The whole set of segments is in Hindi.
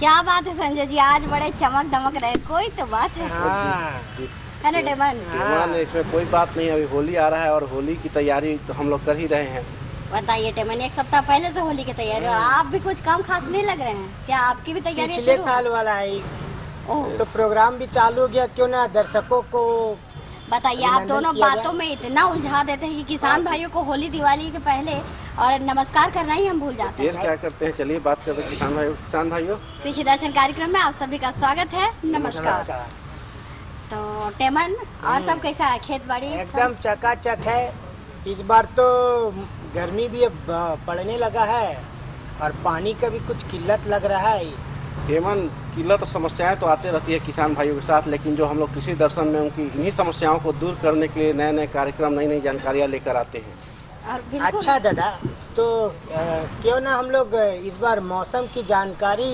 क्या बात है संजय जी, आज बड़े चमक दमक रहे, कोई तो बात है। है ना टेमन? इसमें कोई बात नहीं, अभी होली आ रहा है और होली की तैयारी तो हम लोग कर ही रहे हैं। बताइए टेमन, एक सप्ताह पहले से होली की तैयारी और आप भी कुछ कम खास नहीं लग रहे हैं क्या? आपकी भी तैयारी पिछले साल वाला है तो प्रोग्राम भी चालू हो गया, क्यों ना दर्शकों को बताइए। आप दोनों बातों में इतना उलझा देते हैं कि किसान भाइयों को होली दिवाली के पहले और नमस्कार करना ही हम भूल जाते हैं। क्या करते हैं, चलिए बात करते हैं किसान भाइयों। कृषि दर्शन कार्यक्रम में आप सभी का स्वागत है। नमस्कार। तो टेमन, और सब कैसा है? खेती बाड़ी एकदम चकाचक है। इस बार तो गर्मी भी अब पड़ने लगा है और पानी का भी कुछ किल्लत लग रहा है। टेमन, किल्लत और समस्याएं तो आते रहती है किसान भाइयों के साथ, लेकिन जो हम लोग कृषि दर्शन में उनकी इन्हीं समस्याओं को दूर करने के लिए नए नए कार्यक्रम, नई नई जानकारियां लेकर आते हैं। अच्छा दादा, तो क्यों ना हम लोग इस बार मौसम की जानकारी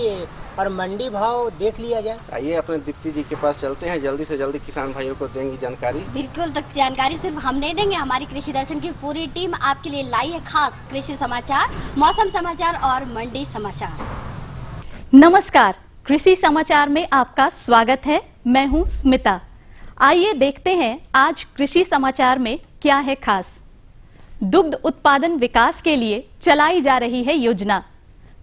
और मंडी भाव देख लिया जाए। आइए अपने दीप्ति जी के पास चलते हैं, जल्दी से जल्दी किसान भाइयों को देंगी जानकारी। बिल्कुल, तो जानकारी सिर्फ हम नहीं देंगे, हमारी कृषि दर्शन की पूरी टीम आपके लिए लाई है खास कृषि समाचार, मौसम समाचार और मंडी समाचार। नमस्कार, कृषि समाचार में आपका स्वागत है। मैं हूं स्मिता। आइए देखते हैं आज कृषि समाचार में क्या है खास। दुग्ध उत्पादन विकास के लिए चलाई जा रही है योजना।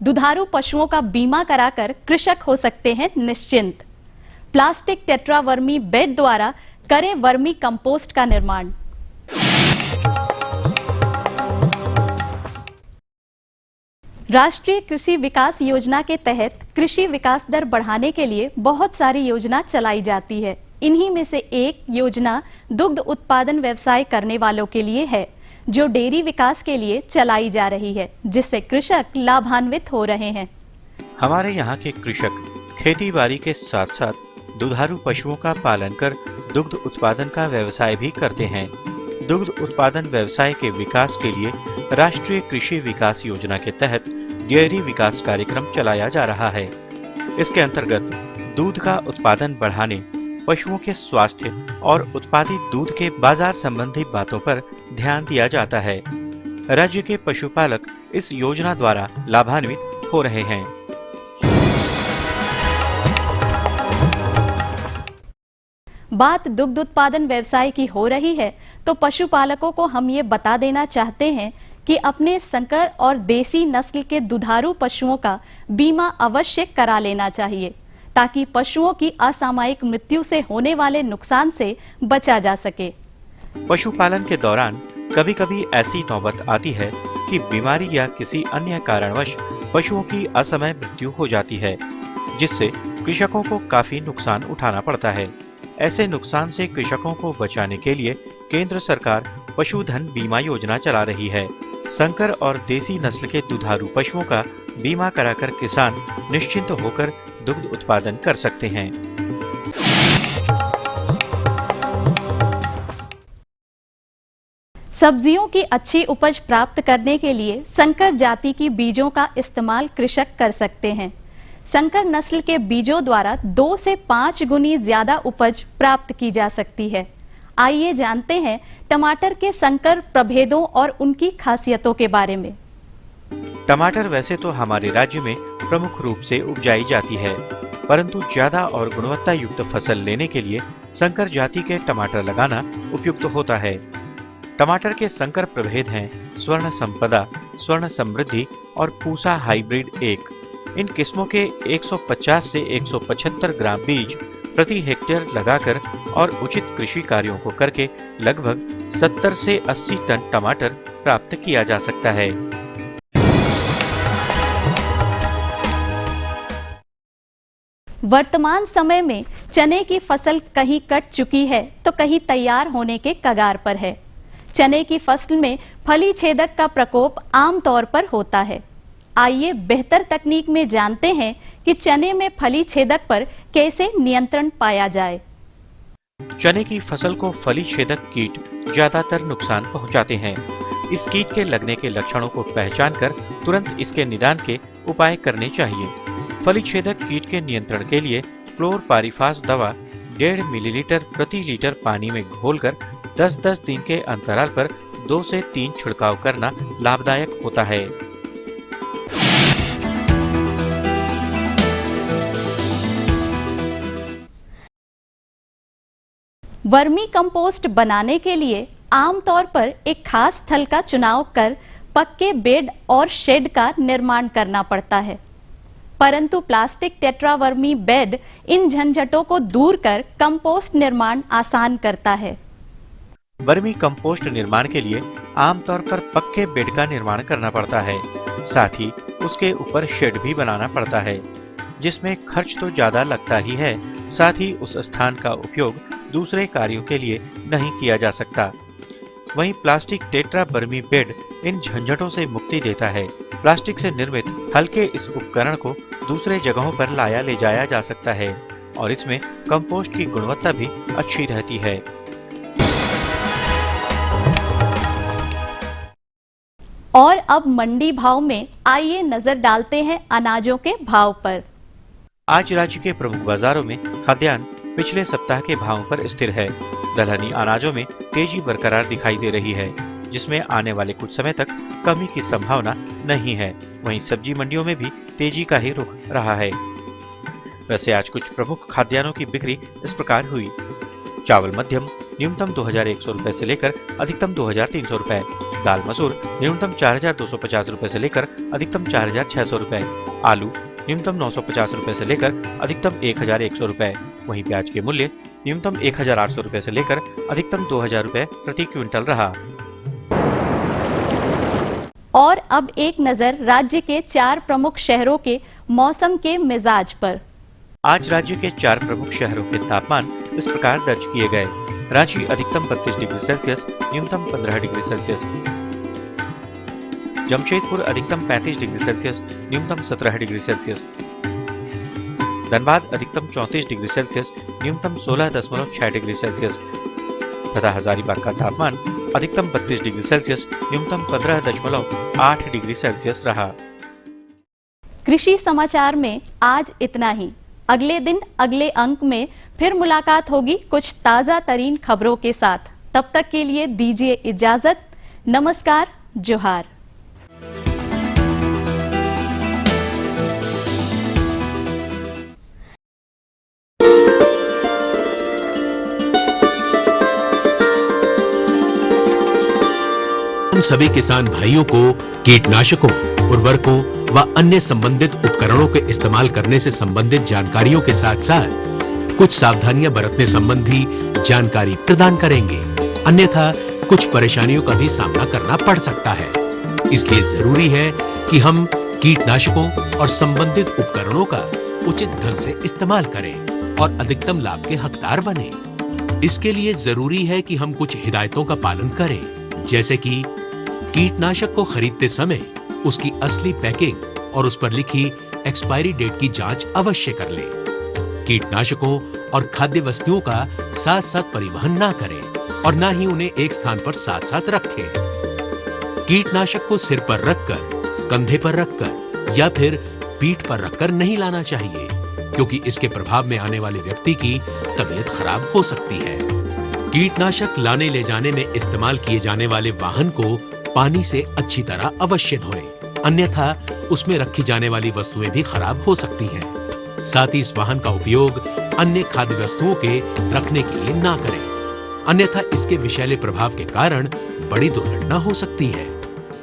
दुधारू पशुओं का बीमा कराकर कृषक हो सकते हैं निश्चिंत। प्लास्टिक टेट्रा वर्मी बेड द्वारा करें वर्मी कंपोस्ट का निर्माण। राष्ट्रीय कृषि विकास योजना के तहत कृषि विकास दर बढ़ाने के लिए बहुत सारी योजना चलाई जाती है। इन्हीं में से एक योजना दुग्ध उत्पादन व्यवसाय करने वालों के लिए है, जो डेयरी विकास के लिए चलाई जा रही है, जिससे कृषक लाभान्वित हो रहे हैं। हमारे यहाँ के कृषक खेती बाड़ी के साथ साथ दुधारू पशुओं का पालन कर दुग्ध उत्पादन का व्यवसाय भी करते हैं। दुग्ध उत्पादन व्यवसाय के विकास के लिए राष्ट्रीय कृषि विकास योजना के तहत डेयरी विकास कार्यक्रम चलाया जा रहा है। इसके अंतर्गत दूध का उत्पादन बढ़ाने, पशुओं के स्वास्थ्य और उत्पादित दूध के बाजार संबंधी बातों पर ध्यान दिया जाता है। राज्य के पशुपालक इस योजना द्वारा लाभान्वित हो रहे हैं। बात दुग्ध उत्पादन व्यवसाय की हो रही है तो पशुपालकों को हम ये बता देना चाहते हैं कि अपने संकर और देसी नस्ल के दुधारू पशुओं का बीमा अवश्य करा लेना चाहिए, ताकि पशुओं की असामयिक मृत्यु से होने वाले नुकसान से बचा जा सके। पशुपालन के दौरान कभी कभी ऐसी नौबत आती है कि बीमारी या किसी अन्य कारणवश पशुओं की असमय मृत्यु हो जाती है, जिससे कृषकों को काफी नुकसान उठाना पड़ता है। ऐसे नुकसान से कृषकों को बचाने के लिए केंद्र सरकार पशुधन बीमा योजना चला रही है। संकर और देसी नस्ल के दुधारू पशुओं का बीमा कराकर किसान निश्चिंत होकर दुग्ध उत्पादन कर सकते हैं। सब्जियों की अच्छी उपज प्राप्त करने के लिए संकर जाति की बीजों का इस्तेमाल कृषक कर सकते हैं। संकर नस्ल के बीजों द्वारा 2 से 5 गुनी ज्यादा उपज प्राप्त की जा सकती है। आइए जानते हैं टमाटर के संकर प्रभेदों और उनकी खासियतों के बारे में। टमाटर वैसे तो हमारे राज्य में प्रमुख रूप से उपजाई जाती है, परंतु ज्यादा और गुणवत्ता युक्त फसल लेने के लिए संकर जाति के टमाटर लगाना उपयुक्त होता है। टमाटर के संकर प्रभेद हैं स्वर्ण संपदा, स्वर्ण समृद्धि और पूसा हाइब्रिड 1। इन किस्मों के 150 से 175 ग्राम बीज प्रति हेक्टेयर लगाकर और उचित कृषि कार्यों को करके लगभग 70 से 80 टन टमाटर प्राप्त किया जा सकता है। वर्तमान समय में चने की फसल कहीं कट चुकी है तो कहीं तैयार होने के कगार पर है। चने की फसल में फली छेदक का प्रकोप आम तौर पर होता है। आइए बेहतर तकनीक में जानते हैं कि चने में फली छेदक पर कैसे नियंत्रण पाया जाए। चने की फसल को फली छेदक कीट ज्यादातर नुकसान पहुंचाते हैं। इस कीट के लगने के लक्षणों को पहचानकर तुरंत इसके निदान के उपाय करने चाहिए। फली छेदक कीट के नियंत्रण के लिए क्लोरपाइरिफास दवा 1.5 मिलीलीटर प्रति लीटर पानी में घोलकर 10-10 दिन के अंतराल पर 2 से 3 छिड़काव करना लाभदायक होता है। वर्मी कंपोस्ट बनाने के लिए आमतौर पर एक खास स्थल का चुनाव कर पक्के बेड और शेड का निर्माण करना पड़ता है, परंतु प्लास्टिक टेट्रावर्मी बेड इन झंझटों को दूर कर कंपोस्ट निर्माण आसान करता है। वर्मी कंपोस्ट निर्माण के लिए आमतौर पर पक्के बेड का निर्माण करना पड़ता है, साथ ही उसके ऊपर शेड भी बनाना पड़ता है, जिसमें खर्च तो ज्यादा लगता ही है, साथ ही उस स्थान का उपयोग दूसरे कार्यों के लिए नहीं किया जा सकता। वहीं प्लास्टिक टेट्रा बर्मी बेड इन झंझटों से मुक्ति देता है। प्लास्टिक से निर्मित हल्के इस उपकरण को दूसरे जगहों पर लाया ले जाया जा सकता है और इसमें कंपोस्ट की गुणवत्ता भी अच्छी रहती है। और अब मंडी भाव में आइए नजर डालते हैं अनाजों के भाव पर। आज राज्य के प्रमुख बाजारों में खाद्यान्न पिछले सप्ताह के भावों पर स्थिर है। दलहनी अनाजों में तेजी बरकरार दिखाई दे रही है, जिसमें आने वाले कुछ समय तक कमी की संभावना नहीं है। वहीं सब्जी मंडियों में भी तेजी का ही रुख रहा है। वैसे आज कुछ प्रमुख खाद्यान्नों की बिक्री इस प्रकार हुई। चावल मध्यम न्यूनतम 2100 रुपए से लेकर अधिकतम 2300 रुपए। दाल मसूर न्यूनतम 4250 रुपए से लेकर अधिकतम 4600 रुपए। आलू न्यूनतम 950 रुपए से लेकर अधिकतम 1100 रुपए। वहीं प्याज के मूल्य न्यूनतम 1800 रुपए से लेकर अधिकतम 2000 रुपए प्रति क्विंटल रहा। और अब एक नजर राज्य के 4 प्रमुख शहरों के मौसम के मिजाज पर। आज राज्य के 4 प्रमुख शहरों के तापमान इस प्रकार दर्ज किए गए। रांची अधिकतम 32 डिग्री सेल्सियस, न्यूनतम 15 डिग्री सेल्सियस। जमशेदपुर अधिकतम 35 डिग्री सेल्सियस, न्यूनतम 17 डिग्री सेल्सियस। धनबाद अधिकतम 34 डिग्री सेल्सियस, न्यूनतम 16.6 डिग्री सेल्सियस तथा हजारीबाग का तापमान अधिकतम 32 डिग्री सेल्सियस, न्यूनतम 15.8 डिग्री सेल्सियस रहा। कृषि समाचार में आज इतना ही। अगले दिन अगले अंक में फिर मुलाकात होगी कुछ ताजा तरीन खबरों के साथ। तब तक के लिए दीजिए इजाजत। नमस्कार, जोहार। हम सभी किसान भाइयों को कीटनाशकों, उर्वरकों व अन्य संबंधित उपकरणों के इस्तेमाल करने से संबंधित जानकारियों के साथ साथ कुछ सावधानियां बरतने संबंधी जानकारी प्रदान करेंगे। अन्यथा कुछ परेशानियों का भी सामना करना पड़ सकता है। इसलिए जरूरी है कि हम कीटनाशकों और संबंधित उपकरणों का उचित ढंग से इस्तेमाल करें और अधिकतम लाभ के हकदार बने। इसके लिए जरूरी है कि हम कुछ हिदायतों का पालन करें, जैसे कि कीटनाशक को खरीदते समय उसकी असली पैकिंग और उस पर लिखी एक्सपायरी डेट की जांच अवश्य कर लें। कीटनाशकों और खाद्य वस्तुओं का साथ साथ परिवहन ना करें और ना ही उन्हें एक स्थान पर साथ साथ रखें। कीटनाशक को सिर पर रखकर, कंधे पर रखकर या फिर पीठ पर रखकर नहीं लाना चाहिए, क्योंकि इसके प्रभाव में आने वाले व्यक्ति की तबीयत खराब हो सकती है। कीटनाशक लाने ले जाने में इस्तेमाल किए जाने वाले वाहन को पानी से अच्छी तरह अवश्य धोएं, अन्यथा उसमें रखी जाने वाली वस्तुएं भी खराब हो सकती हैं। साथ ही इस वाहन का उपयोग अन्य खाद्य वस्तुओं के रखने के लिए ना करें, अन्यथा इसके विषैले प्रभाव के कारण बड़ी दुर्घटना हो सकती है।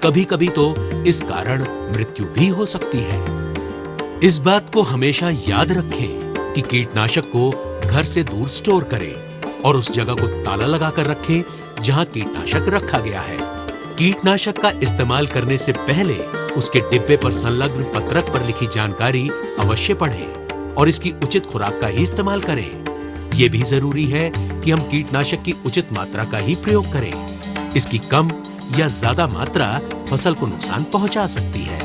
कभी-कभी तो इस कारण मृत्यु भी हो सकती है। इस बात को हमेशा याद रखें कि कीटनाशक को घर से दूर स्टोर करें और उस जगह को ताला लगाकर रखें जहां कीटनाशक रखा गया है। कीटनाशक का इस्तेमाल करने से पहले उसके डिब्बे पर संलग्न पत्रक पर लिखी जानकारी अवश्य पढ़ें और इसकी उचित खुराक का ही इस्तेमाल करें। ये भी जरूरी है कि हम कीटनाशक की उचित मात्रा का ही प्रयोग करें। इसकी कम या ज्यादा मात्रा फसल को नुकसान पहुंचा सकती है।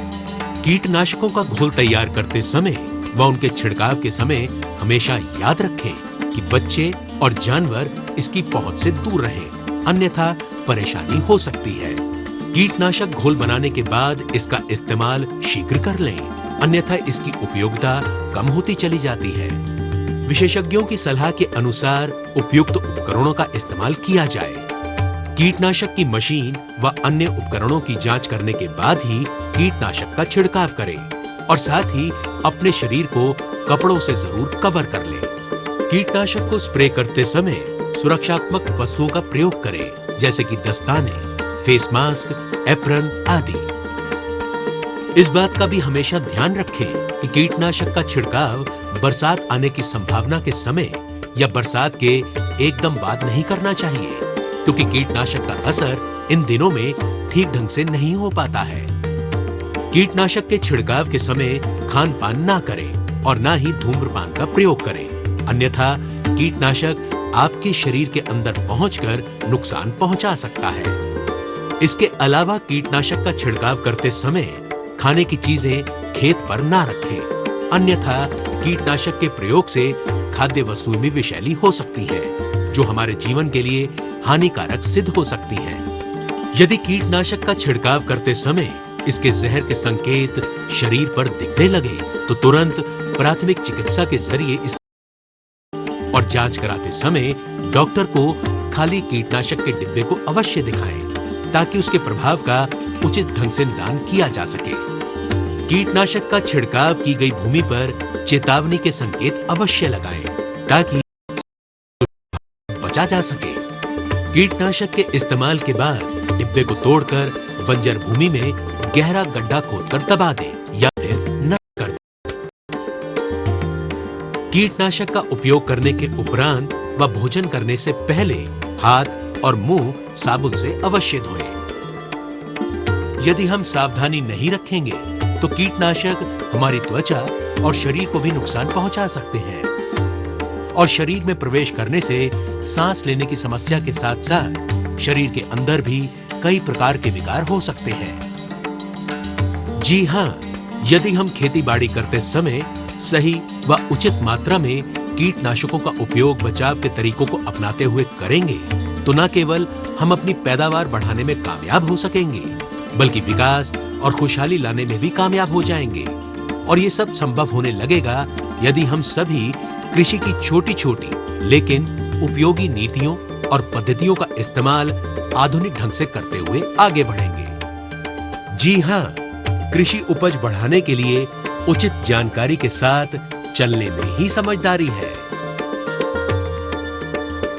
कीटनाशकों का घोल तैयार करते समय व उनके छिड़काव के समय हमेशा याद रखें कि बच्चे और जानवर इसकी पहुंच से दूर रहें, अन्यथा परेशानी हो सकती है। कीटनाशक घोल बनाने के बाद इसका इस्तेमाल शीघ्र कर लें, अन्यथा इसकी उपयोगिता कम होती चली जाती है। विशेषज्ञों की सलाह के अनुसार उपयुक्त उपकरणों का इस्तेमाल किया जाए। कीटनाशक की मशीन व अन्य उपकरणों की जांच करने के बाद ही कीटनाशक का छिड़काव करें और साथ ही अपने शरीर को कपड़ों से जरूर कवर कर लें। कीटनाशक को स्प्रे करते समय सुरक्षात्मक वस्तुओं का प्रयोग करें, जैसे कि दस्ताने, फेस मास्क, एप्रन आदि। इस बात का भी हमेशा ध्यान रखें कि कीटनाशक का छिड़काव बरसात आने की संभावना के समय या बरसात के एकदम बाद नहीं करना चाहिए, क्योंकि कीटनाशक का असर इन दिनों में ठीक ढंग से नहीं हो पाता है। कीटनाशक के छिड़काव के समय खान पान ना करें और ना ही धूम्रपान का प्रयोग करें, अन्यथा कीटनाशक आपके शरीर के अंदर पहुंचकर नुकसान पहुंचा सकता है। इसके अलावा कीटनाशक का छिड़काव करते समय खाने की चीजें खेत पर ना रखें, अन्यथा कीटनाशक के प्रयोग से खाद्य वस्तुएं भी विषैली हो सकती हैं, जो हमारे जीवन के लिए हानिकारक सिद्ध हो सकती हैं। यदि कीटनाशक का छिड़काव करते समय इसके जहर के संकेत शरीर पर दिखने लगे तो तुरंत प्राथमिक चिकित्सा के जरिए इस और जांच कराते समय डॉक्टर को खाली कीटनाशक के डिब्बे को अवश्य दिखाएं, ताकि उसके प्रभाव का उचित ढंग से निदान किया जा सके। कीटनाशक का छिड़काव की गई भूमि पर चेतावनी के संकेत अवश्य लगाएं, ताकि बचा जा सके। कीटनाशक के इस्तेमाल के बाद डिब्बे को तोड़कर बंजर भूमि में गहरा गड्ढा खोदकर दबा दें या फिर न कर दें। कीटनाशक का उपयोग करने के उपरांत व भोजन करने से पहले हाथ और मुंह साबुन से अवश्य धोएं। यदि हम सावधानी नहीं रखेंगे तो कीटनाशक हमारी त्वचा और शरीर को भी नुकसान पहुंचा सकते हैं और शरीर में प्रवेश करने से सांस लेने की समस्या के साथ साथ शरीर के अंदर भी कई प्रकार के विकार हो सकते हैं। जी हाँ, यदि हम खेती बाड़ी करते समय सही व उचित मात्रा में कीटनाशकों का उपयोग बचाव के तरीकों को अपनाते हुए करेंगे तो न केवल हम अपनी पैदावार बढ़ाने में कामयाब हो सकेंगे, बल्कि विकास और खुशहाली लाने में भी कामयाब हो जाएंगे। और ये सब संभव होने लगेगा यदि हम सभी कृषि की छोटी छोटी लेकिन उपयोगी नीतियों और पद्धतियों का इस्तेमाल आधुनिक ढंग से करते हुए आगे बढ़ेंगे। जी हाँ, कृषि उपज बढ़ाने के लिए उचित जानकारी के साथ चलने में ही समझदारी है।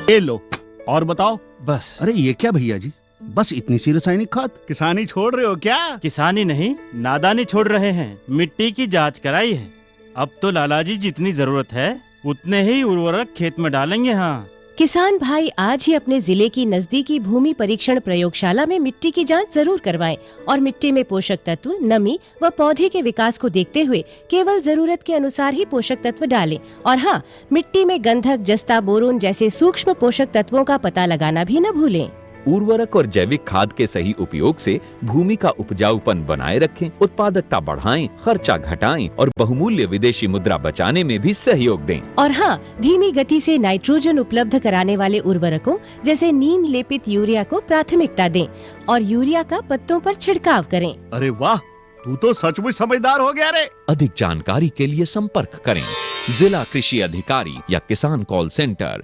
ये लो और बताओ। बस। अरे ये क्या भैया जी, बस इतनी सी रासायनिक खाद? किसानी छोड़ रहे हो क्या? किसानी नहीं, नादानी छोड़ रहे हैं। मिट्टी की जांच कराई है। अब तो लाला जी जितनी जरूरत है उतने ही उर्वरक खेत में डालेंगे। हाँ, किसान भाई आज ही अपने जिले की नजदीकी भूमि परीक्षण प्रयोगशाला में मिट्टी की जांच जरूर करवाएं और मिट्टी में पोषक तत्व, नमी व पौधे के विकास को देखते हुए केवल जरूरत के अनुसार ही पोषक तत्व डालें। और हाँ, मिट्टी में गंधक, जस्ता, बोरोन जैसे सूक्ष्म पोषक तत्वों का पता लगाना भी न भूलें। उर्वरक और जैविक खाद के सही उपयोग से भूमि का उपजाऊपन बनाए रखें, उत्पादकता बढ़ाएं, खर्चा घटाएं और बहुमूल्य विदेशी मुद्रा बचाने में भी सहयोग दें। और हाँ, धीमी गति से नाइट्रोजन उपलब्ध कराने वाले उर्वरकों जैसे नीम लेपित यूरिया को प्राथमिकता दें और यूरिया का पत्तों पर छिड़काव करें। अरे वाह, तू तो सचमुच समझदार हो गया रे। अधिक जानकारी के लिए संपर्क करें जिला कृषि अधिकारी या किसान कॉल सेंटर।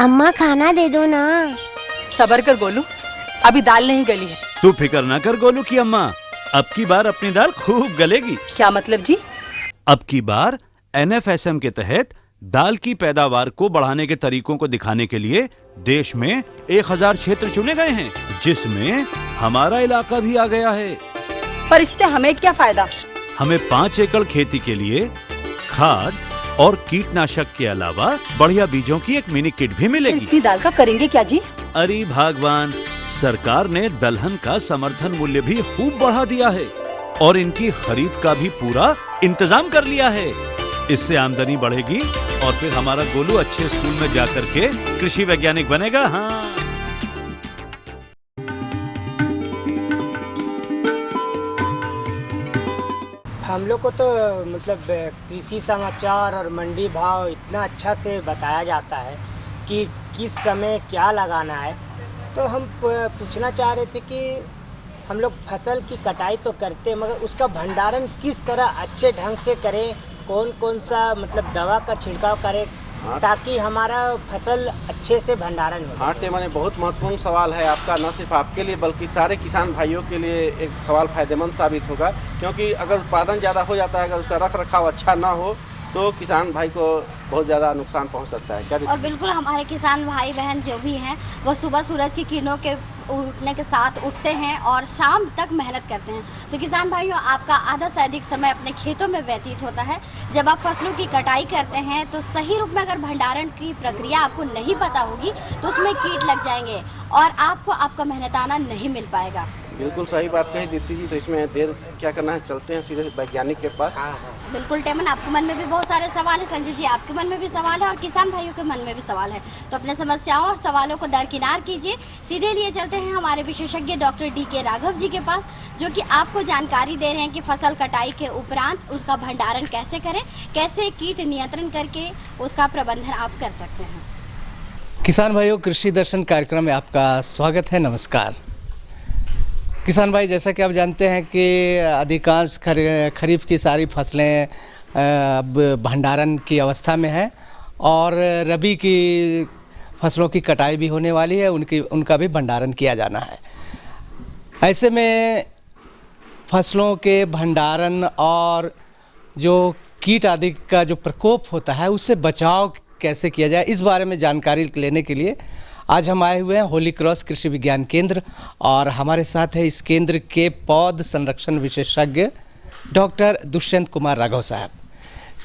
अम्मा खाना दे दो ना। सबर कर गोलू, अभी दाल नहीं गली है। तू फिक्र ना कर गोलू की अम्मा, अब की बार अपनी दाल खूब गलेगी। क्या मतलब जी? अब की बार NFSM के तहत दाल की पैदावार को बढ़ाने के तरीकों को दिखाने के लिए देश में 1000 क्षेत्र चुने गए हैं, जिसमें हमारा इलाका भी आ गया है। पर इससे हमें क्या फायदा? हमें 5 एकड़ खेती के लिए खाद और कीटनाशक के अलावा बढ़िया बीजों की एक मिनी किट भी मिलेगी। इतनी दाल का करेंगे क्या जी? अरे भगवान, सरकार ने दलहन का समर्थन मूल्य भी खूब बढ़ा दिया है और इनकी खरीद का भी पूरा इंतजाम कर लिया है। इससे आमदनी बढ़ेगी और फिर हमारा गोलू अच्छे स्कूल में जाकर के कृषि वैज्ञानिक बनेगा। हाँ, हम लोग को तो मतलब कृषि समाचार और मंडी भाव इतना अच्छा से बताया जाता है कि किस समय क्या लगाना है। तो हम पूछना चाह रहे थे कि हम लोग फसल की कटाई तो करते हैं, मगर उसका भंडारण किस तरह अच्छे ढंग से करें, कौन कौन सा मतलब दवा का छिड़काव करें ताकि हमारा फसल अच्छे से भंडारण हो सके। हाँ टेमन, बहुत महत्वपूर्ण सवाल है आपका, न सिर्फ आपके लिए बल्कि सारे किसान भाइयों के लिए एक सवाल फायदेमंद साबित होगा। क्योंकि अगर उत्पादन ज़्यादा हो जाता है, अगर उसका रख रखाव अच्छा ना हो तो किसान भाई को बहुत ज़्यादा नुकसान पहुंच सकता है। क्या और बिल्कुल हमारे किसान भाई बहन जो भी हैं वो सुबह सूरज की किरणों के उठने के साथ उठते हैं और शाम तक मेहनत करते हैं। तो किसान भाइयों, आपका आधा से अधिक समय अपने खेतों में व्यतीत होता है। जब आप फसलों की कटाई करते हैं तो सही रूप में अगर भंडारण की प्रक्रिया आपको नहीं पता होगी तो उसमें कीट लग जाएंगे और आपको आपका मेहनताना नहीं मिल पाएगा। बिल्कुल सही बात कही दीप्ति जी। तो इसमें देर क्या करना है, चलते हैं सीधे वैज्ञानिक के पास। बिल्कुल टेमन, आपके मन में भी बहुत सारे सवाल है, संजय जी आपके मन में भी सवाल है और किसान भाइयों के मन में भी सवाल है। तो अपने समस्याओं और सवालों को दरकिनार कीजिए, सीधे लिए चलते हैं हमारे विशेषज्ञ डॉक्टर डी.के. राघव जी के पास, जो कि आपको जानकारी दे रहे हैं कि फसल कटाई के उपरांत उसका भंडारण कैसे करें, कैसे कीट नियंत्रण करके उसका प्रबंधन आप कर सकते हैं। किसान भाइयों, कृषि दर्शन कार्यक्रम में आपका स्वागत है। नमस्कार किसान भाई, जैसा कि आप जानते हैं कि अधिकांश खरीफ की सारी फसलें अब भंडारण की अवस्था में हैं और रबी की फसलों की कटाई भी होने वाली है, उनका भी भंडारण किया जाना है। ऐसे में फसलों के भंडारण और जो कीट आदि का जो प्रकोप होता है उससे बचाव कैसे किया जाए, इस बारे में जानकारी लेने के लिए आज हम आए हुए हैं होली क्रॉस कृषि विज्ञान केंद्र और हमारे साथ है इस केंद्र के पौध संरक्षण विशेषज्ञ डॉक्टर दुष्यंत कुमार राघव साहब।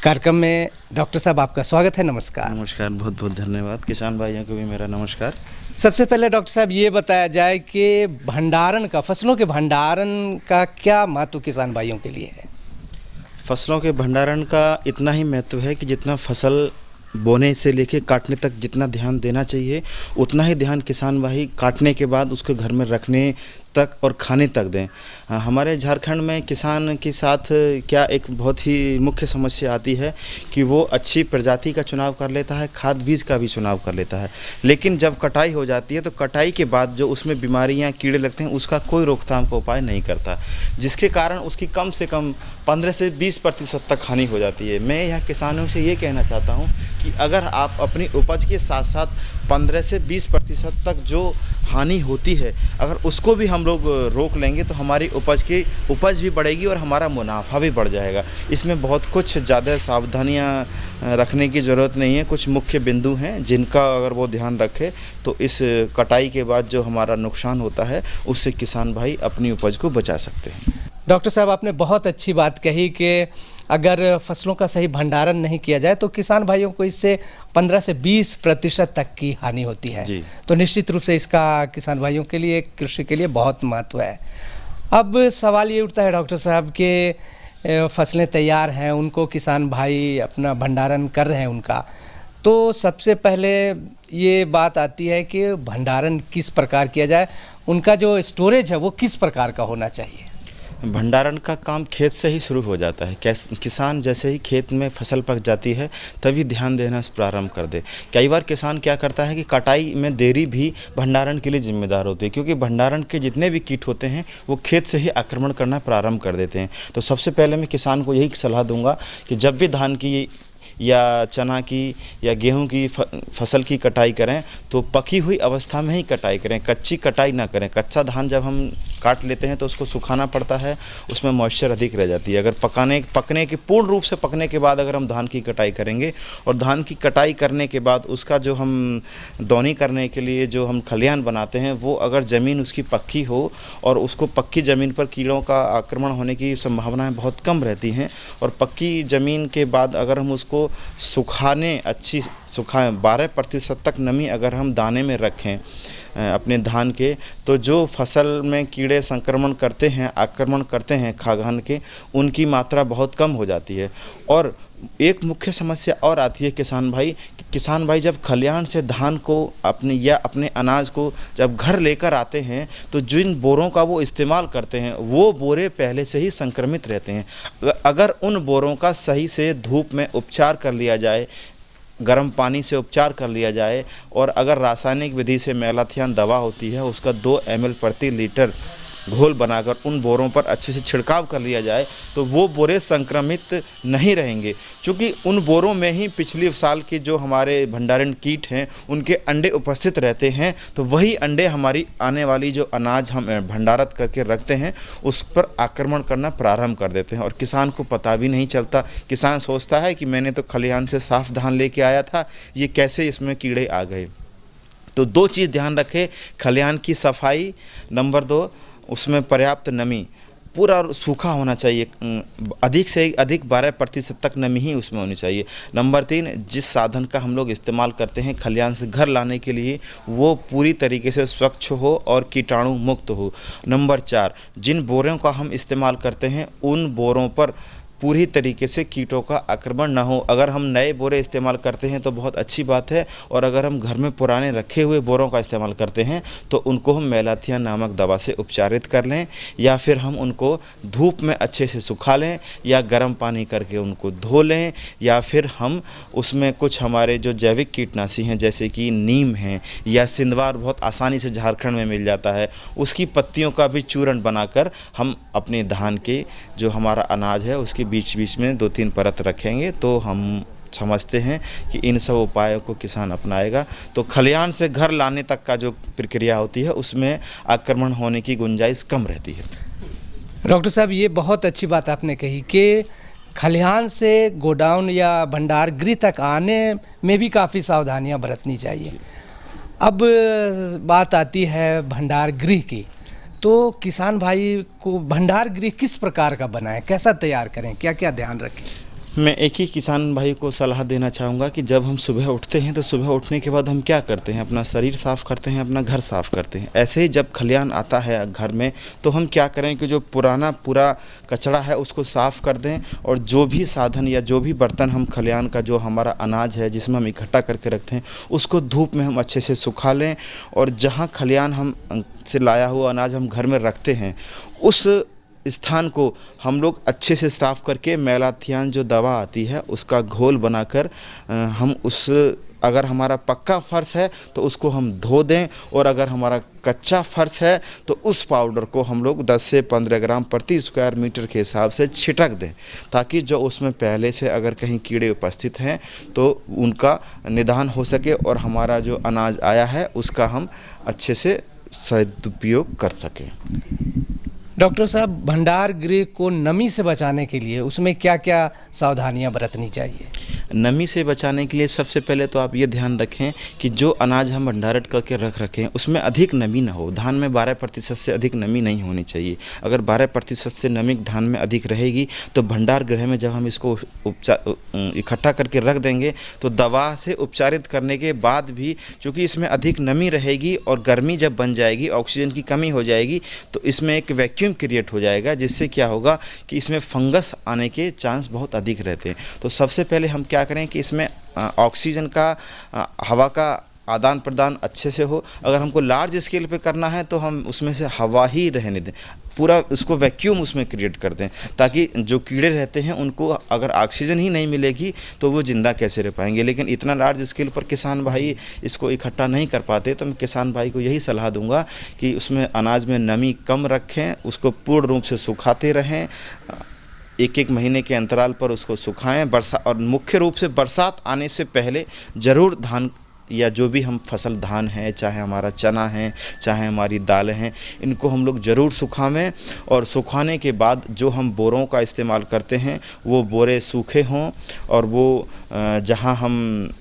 कार्यक्रम में डॉक्टर साहब आपका स्वागत है। नमस्कार। नमस्कार, बहुत बहुत धन्यवाद। किसान भाइयों को भी मेरा नमस्कार। सबसे पहले डॉक्टर साहब ये बताया जाए कि भंडारण का, फसलों के भंडारण का क्या महत्व किसान भाइयों के लिए है? फसलों के भंडारण का इतना ही महत्व है कि जितना फसल बोने से लेके काटने तक जितना ध्यान देना चाहिए उतना ही ध्यान किसान भाई काटने के बाद उसको घर में रखने तक और खाने तक दें। हमारे झारखंड में किसान के साथ क्या एक बहुत ही मुख्य समस्या आती है कि वो अच्छी प्रजाति का चुनाव कर लेता है, खाद बीज का भी चुनाव कर लेता है, लेकिन जब कटाई हो जाती है तो कटाई के बाद जो उसमें बीमारियां कीड़े लगते हैं उसका कोई रोकथाम का उपाय नहीं करता, जिसके कारण उसकी कम से कम 15 से 20% तक हानि हो जाती है। मैं यह किसानों से ये कहना चाहता हूँ कि अगर आप अपनी उपज के साथ साथ 15 से 20% तक जो हानि होती है अगर उसको भी हम लोग रोक लेंगे तो हमारी उपज भी बढ़ेगी और हमारा मुनाफा भी बढ़ जाएगा। इसमें बहुत कुछ ज़्यादा सावधानियां रखने की ज़रूरत नहीं है। कुछ मुख्य बिंदु हैं जिनका अगर वो ध्यान रखे तो इस कटाई के बाद जो हमारा नुकसान होता है उससे किसान भाई अपनी उपज को बचा सकते हैं। डॉक्टर साहब, आपने बहुत अच्छी बात कही कि अगर फसलों का सही भंडारण नहीं किया जाए तो किसान भाइयों को इससे 15 से 20% तक की हानि होती है जी। तो निश्चित रूप से इसका किसान भाइयों के लिए, कृषि के लिए बहुत महत्व है। अब सवाल ये उठता है डॉक्टर साहब कि फसलें तैयार हैं, उनको किसान भाई अपना भंडारण कर रहे हैं उनका, तो सबसे पहले ये बात आती है कि भंडारण किस प्रकार किया जाए, उनका जो स्टोरेज है वो किस प्रकार का होना चाहिए? भंडारण का काम खेत से ही शुरू हो जाता है। किसान जैसे ही खेत में फसल पक जाती है तभी ध्यान देना प्रारंभ कर दे। कई बार किसान क्या करता है कि कटाई में देरी भी भंडारण के लिए जिम्मेदार होती है, क्योंकि भंडारण के जितने भी कीट होते हैं वो खेत से ही आक्रमण करना प्रारंभ कर देते हैं। तो सबसे पहले मैं किसान को यही सलाह दूंगा कि जब भी धान की या चना की या गेहूं की फसल की कटाई करें तो पकी हुई अवस्था में ही कटाई करें, कच्ची कटाई ना करें। कच्चा धान जब हम काट लेते हैं तो उसको सुखाना पड़ता है, उसमें मॉइस्चर अधिक रह जाती है। अगर पकने के पूर्ण रूप से पकने के बाद अगर हम धान की कटाई करेंगे और धान की कटाई करने के बाद उसका जो हम दौनी करने के लिए जो हम खलिहान बनाते हैं वो अगर ज़मीन उसकी पक्की हो और उसको पक्की ज़मीन पर कीड़ों का आक्रमण होने की संभावनाएं बहुत कम रहती हैं, और पक्की ज़मीन के बाद अगर हम उसको सुखाएं 12% तक नमी अगर हम दाने में रखें अपने धान के, तो जो फसल में कीड़े संक्रमण करते हैं, आक्रमण करते हैं खाद्यान्न के, उनकी मात्रा बहुत कम हो जाती है। और एक मुख्य समस्या और आती है किसान भाई जब खलिहान से धान को अपने अनाज को जब घर लेकर आते हैं तो जिन बोरों का वो इस्तेमाल करते हैं वो बोरे पहले से ही संक्रमित रहते हैं। अगर उन बोरों का सही से धूप में उपचार कर लिया जाए, गर्म पानी से उपचार कर लिया जाए, और अगर रासायनिक विधि से मेलाथियान दवा होती है उसका 2 ml प्रति लीटर घोल बनाकर उन बोरों पर अच्छे से छिड़काव कर लिया जाए तो वो बोरे संक्रमित नहीं रहेंगे, क्योंकि उन बोरों में ही पिछले साल के जो हमारे भंडारण कीट हैं उनके अंडे उपस्थित रहते हैं। तो वही अंडे हमारी आने वाली जो अनाज हम भंडारित करके रखते हैं उस पर आक्रमण करना प्रारंभ कर देते हैं और किसान को पता भी नहीं चलता। किसान सोचता है कि मैंने तो खलिहान से साफ धान लेके आया था, ये कैसे इसमें कीड़े आ गए। तो दो चीज़ ध्यान रखें, खलिहान की सफाई, नंबर 2 उसमें पर्याप्त नमी, पूरा सूखा होना चाहिए, अधिक से अधिक 12% तक नमी ही उसमें होनी चाहिए। नंबर 3 जिस साधन का हम लोग इस्तेमाल करते हैं खलिहान से घर लाने के लिए वो पूरी तरीके से स्वच्छ हो और कीटाणु मुक्त हो। नंबर 4 जिन बोरों का हम इस्तेमाल करते हैं उन बोरों पर पूरी तरीके से कीटों का आक्रमण ना हो। अगर हम नए बोरे इस्तेमाल करते हैं तो बहुत अच्छी बात है, और अगर हम घर में पुराने रखे हुए बोरों का इस्तेमाल करते हैं तो उनको हम मेलाथियन नामक दवा से उपचारित कर लें, या फिर हम उनको धूप में अच्छे से सुखा लें या गर्म पानी करके उनको धो लें, या फिर हम उसमें कुछ हमारे जो जैविक कीटनाशी हैं जैसे कि नीम है या सिंदवार बहुत आसानी से झारखंड में मिल जाता है, उसकी पत्तियों का भी चूर्ण बनाकर हम अपने धान के जो हमारा अनाज है उसके बीच बीच में 2-3 परत रखेंगे तो हम समझते हैं कि इन सब उपायों को किसान अपनाएगा तो खलिहान से घर लाने तक का जो प्रक्रिया होती है उसमें आक्रमण होने की गुंजाइश कम रहती है। डॉक्टर साहब, ये बहुत अच्छी बात आपने कही कि खलिहान से गोडाउन या भंडार गृह तक आने में भी काफ़ी सावधानियां बरतनी चाहिए। अब बात आती है भंडार गृह की, तो किसान भाई को भंडार गृह किस प्रकार का बनाएं, कैसा तैयार करें, क्या क्या ध्यान रखें? मैं एक ही किसान भाई को सलाह देना चाहूँगा कि जब हम सुबह उठते हैं तो सुबह उठने के बाद हम क्या करते हैं, अपना शरीर साफ़ करते हैं, अपना घर साफ़ करते हैं। ऐसे ही जब खलिहान आता है घर में तो हम क्या करें कि जो पुराना पूरा कचरा है उसको साफ़ कर दें, और जो भी साधन या जो भी बर्तन हम खलिहान का जो हमारा अनाज है जिसमें हम इकट्ठा करके रखते हैं उसको धूप में हम अच्छे से सुखा लें, और जहाँ खलिहान हम से लाया हुआ अनाज हम घर में रखते हैं उस स्थान को हम लोग अच्छे से साफ़ करके मेलाथियन जो दवा आती है उसका घोल बनाकर हम उस, अगर हमारा पक्का फर्श है तो उसको हम धो दें, और अगर हमारा कच्चा फर्श है तो उस पाउडर को हम लोग 10 से 15 ग्राम प्रति स्क्वायर मीटर के हिसाब से छिटक दें, ताकि जो उसमें पहले से अगर कहीं कीड़े उपस्थित हैं तो उनका निदान हो सके और हमारा जो अनाज आया है उसका हम अच्छे से सदुपयोग कर सकें। डॉक्टर साहब, भंडार गृह को नमी से बचाने के लिए उसमें क्या क्या सावधानियां बरतनी चाहिए? नमी से बचाने के लिए सबसे पहले तो आप ये ध्यान रखें कि जो अनाज हम भंडारित करके रख रखें उसमें अधिक नमी ना हो। धान में 12% से अधिक नमी नहीं होनी चाहिए। अगर 12% से नमी धान में अधिक रहेगी तो भंडार गृह में जब हम इसको इकट्ठा करके रख देंगे तो दवा से उपचारित करने के बाद भी चूँकि इसमें अधिक नमी रहेगी और गर्मी जब बन जाएगी, ऑक्सीजन की कमी हो जाएगी, तो इसमें एक वैक्यूम क्रिएट हो जाएगा, जिससे क्या होगा कि इसमें फंगस आने के चांस बहुत अधिक रहते हैं। तो सबसे पहले हम क्या करें कि इसमें ऑक्सीजन का, हवा का आदान प्रदान अच्छे से हो। अगर हमको लार्ज स्केल पे करना है तो हम उसमें से हवा ही रहने दें, पूरा उसको वैक्यूम उसमें क्रिएट कर दें, ताकि जो कीड़े रहते हैं उनको अगर ऑक्सीजन ही नहीं मिलेगी तो वो ज़िंदा कैसे रह पाएंगे। लेकिन इतना लार्ज स्केल पर किसान भाई इसको इकट्ठा नहीं कर पाते, तो मैं किसान भाई को यही सलाह दूंगा कि उसमें अनाज में नमी कम रखें, उसको पूर्ण रूप से सुखाते रहें, 1-1 महीने के अंतराल पर उसको सुखाएँ। और मुख्य रूप से बरसात आने से पहले ज़रूर धान या जो भी हम फसल, धान है, चाहे हमारा चना है, चाहे हमारी दालें हैं, इनको हम लोग ज़रूर सुखावें। और सुखाने के बाद जो हम बोरों का इस्तेमाल करते हैं वो बोरे सूखे हों, और वो जहां हम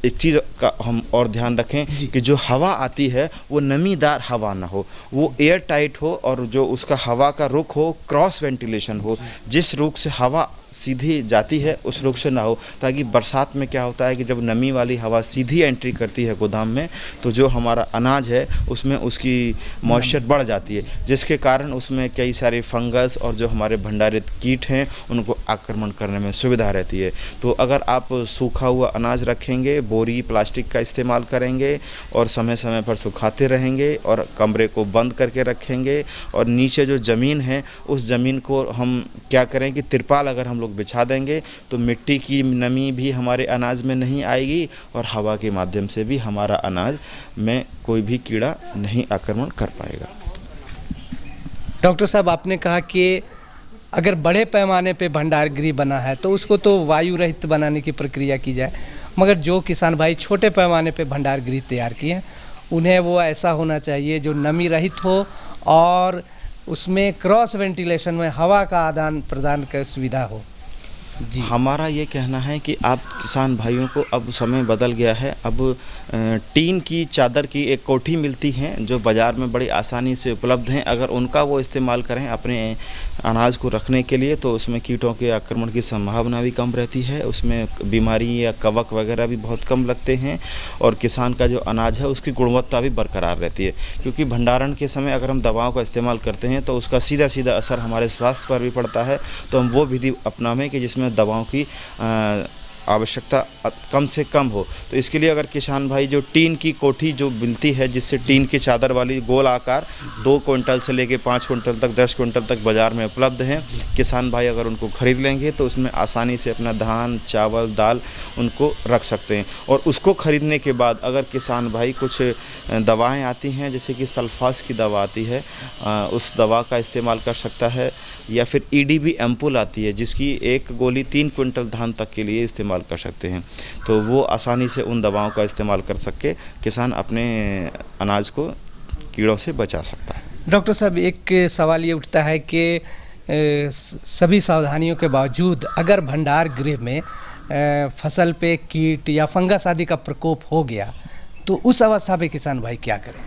एक चीज़ का हम और ध्यान रखें कि जो हवा आती है वो नमीदार हवा ना हो, वो एयर टाइट हो, और जो उसका हवा का रुख हो क्रॉस वेंटिलेशन हो, जिस रुख से हवा सीधी जाती है उस रुख से ना हो, ताकि बरसात में क्या होता है कि जब नमी वाली हवा सीधी एंट्री करती है गोदाम में तो जो हमारा अनाज है उसमें उसकी मॉइस्चर बढ़ जाती है, जिसके कारण उसमें कई सारे फंगस और जो हमारे भंडारित कीट हैं उनको आक्रमण करने में सुविधा रहती है। तो अगर आप सूखा हुआ अनाज रखेंगे, बोरी प्लास्टिक का इस्तेमाल करेंगे और समय समय पर सुखाते रहेंगे और कमरे को बंद करके रखेंगे, और नीचे जो ज़मीन है उस ज़मीन को हम क्या करें कि तिरपाल अगर हम लोग बिछा देंगे तो मिट्टी की नमी भी हमारे अनाज में नहीं आएगी, और हवा के माध्यम से भी हमारा अनाज में कोई भी कीड़ा नहीं आक्रमण कर पाएगा। डॉक्टर साहब, आपने कहा कि अगर बड़े पैमाने पे भंडार गृह बना है तो उसको तो वायु रहित बनाने की प्रक्रिया की जाए, मगर जो किसान भाई छोटे पैमाने पे भंडार गृह तैयार किए हैं उन्हें वो ऐसा होना चाहिए जो नमी रहित हो और उसमें क्रॉस वेंटिलेशन में हवा का आदान प्रदान की सुविधा हो। जी, हमारा ये कहना है कि आप किसान भाइयों को, अब समय बदल गया है, अब टीन की चादर की एक कोठी मिलती हैं जो बाज़ार में बड़ी आसानी से उपलब्ध हैं। अगर उनका वो इस्तेमाल करें अपने अनाज को रखने के लिए तो उसमें कीटों के आक्रमण की संभावना भी कम रहती है, उसमें बीमारी या कवक वगैरह भी बहुत कम लगते हैं और किसान का जो अनाज है उसकी गुणवत्ता भी बरकरार रहती है। क्योंकि भंडारण के समय अगर हम दवाओं का इस्तेमाल करते हैं तो उसका सीधा सीधा असर हमारे स्वास्थ्य पर भी पड़ता है। तो हम वो विधि अपनावें कि जिसमें दवाओं की आवश्यकता कम से कम हो। तो इसके लिए अगर किसान भाई जो टीन की कोठी जो मिलती है, जिससे टीन की चादर वाली गोल आकार 2 क्विंटल से लेके 5 क्विंटल तक 10 क्विंटल तक बाज़ार में उपलब्ध हैं, किसान भाई अगर उनको ख़रीद लेंगे तो उसमें आसानी से अपना धान, चावल, दाल उनको रख सकते हैं। और उसको ख़रीदने के बाद अगर किसान भाई कुछ दवाएँ आती हैं जैसे कि सल्फास की दवा आती है, उस दवा का इस्तेमाल कर सकता है, या फिर EDB एम्पुल आती है जिसकी एक गोली 3 क्विंटल धान तक के लिए इस्तेमाल कर सकते हैं। तो वो आसानी से उन दवाओं का इस्तेमाल कर सके किसान अपने अनाज को कीड़ों से बचा सकता है। डॉक्टर साहब, एक सवाल ये उठता है कि सभी सावधानियों के बावजूद अगर भंडार गृह में फसल पे कीट या फंगस आदि का प्रकोप हो गया तो उस अवस्था में किसान भाई क्या करें?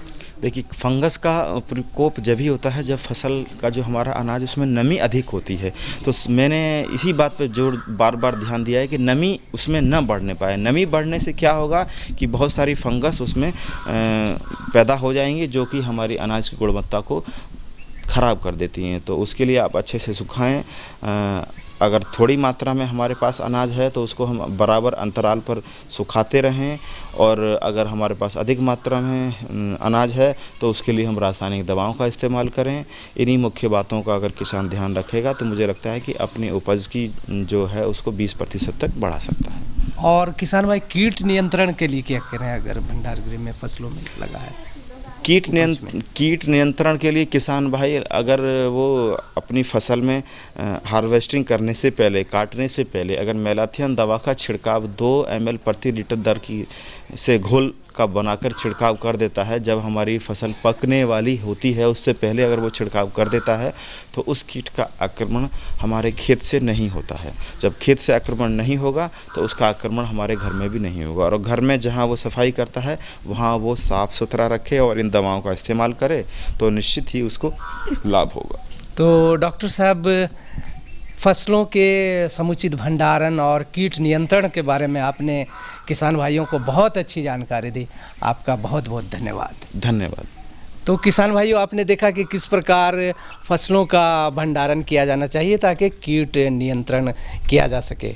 देखिए, फंगस का प्रकोप जब ही होता है जब फसल का जो हमारा अनाज उसमें नमी अधिक होती है। तो मैंने इसी बात पर जोर बार बार ध्यान दिया है कि नमी उसमें न बढ़ने पाए। नमी बढ़ने से क्या होगा कि बहुत सारी फंगस उसमें पैदा हो जाएंगी जो कि हमारी अनाज की गुणवत्ता को ख़राब कर देती हैं। तो उसके लिए आप अच्छे से सुखाएं। अगर थोड़ी मात्रा में हमारे पास अनाज है तो उसको हम बराबर अंतराल पर सुखाते रहें, और अगर हमारे पास अधिक मात्रा में अनाज है तो उसके लिए हम रासायनिक दवाओं का इस्तेमाल करें। इन्हीं मुख्य बातों का अगर किसान ध्यान रखेगा तो मुझे लगता है कि अपनी उपज की जो है उसको 20% तक बढ़ा सकता है। और किसान भाई कीट नियंत्रण के लिए क्या करें अगर भंडार गृह में फसलों में लगा है? कीट नियंत्रण के लिए किसान भाई अगर वो अपनी फसल में हार्वेस्टिंग करने से पहले, काटने से पहले अगर मेलाथियन दवा का छिड़काव 2 ml प्रति लीटर दर की से घोल का बनाकर छिड़काव कर देता है, जब हमारी फसल पकने वाली होती है उससे पहले अगर वो छिड़काव कर देता है तो उस कीट का आक्रमण हमारे खेत से नहीं होता है। जब खेत से आक्रमण नहीं होगा तो उसका आक्रमण हमारे घर में भी नहीं होगा। और घर में जहाँ वो सफाई करता है वहाँ वो साफ़ सुथरा रखे और इन दवाओं का इस्तेमाल करे तो निश्चित ही उसको लाभ होगा। तो डॉक्टर साहब, फसलों के समुचित भंडारण और कीट नियंत्रण के बारे में आपने किसान भाइयों को बहुत अच्छी जानकारी दी। आपका बहुत बहुत धन्यवाद। धन्यवाद। तो किसान भाइयों, आपने देखा कि किस प्रकार फसलों का भंडारण किया जाना चाहिए ताकि कीट नियंत्रण किया जा सके।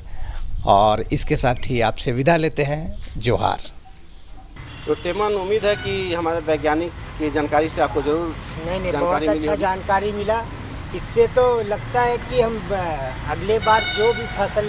और इसके साथ ही आपसे विदा लेते हैं। जोहार। तो टेमन, उम्मीद है कि हमारे वैज्ञानिक की जानकारी से आपको जरूर नहीं बहुत अच्छा जानकारी मिला। इससे तो लगता है कि हम अगले बार जो भी फसल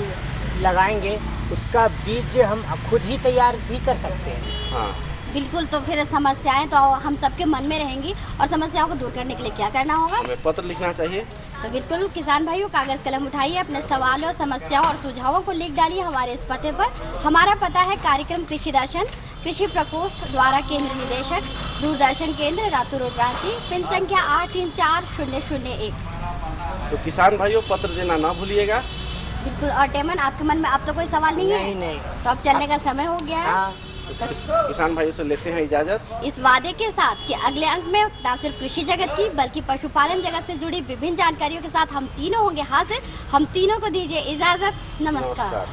लगाएंगे उसका बीज हम खुद ही तैयार भी कर सकते हैं। हाँ बिल्कुल। तो फिर समस्याएं तो हम सबके मन में रहेंगी और समस्याओं को दूर करने के लिए क्या करना होगा? हमें पत्र लिखना चाहिए। तो बिल्कुल किसान भाइयों, कागज़ कलम उठाइए, अपने सवालों, समस्याओं और सुझावों को लिख डालिए हमारे इस पते पर। हमारा पता है कार्यक्रम कृषि दर्शन, कृषि प्रकोष्ठ, द्वारा केंद्र निदेशक, दूरदर्शन केंद्र, रातू रोड, रांची, पिन संख्या 834001। तो किसान भाइयों, पत्र देना ना भूलिएगा। बिल्कुल। और टेमन, आपके मन में अब तो कोई सवाल नहीं है? नहीं। तो अब चलने का समय हो गया है। तो किसान भाइयों से लेते हैं इजाजत, इस वादे के साथ कि अगले अंक में न सिर्फ कृषि जगत की बल्कि पशुपालन जगत से जुड़ी विभिन्न जानकारियों के साथ हम तीनों होंगे हाजिर। हम तीनों को दीजिए इजाजत। नमस्कार।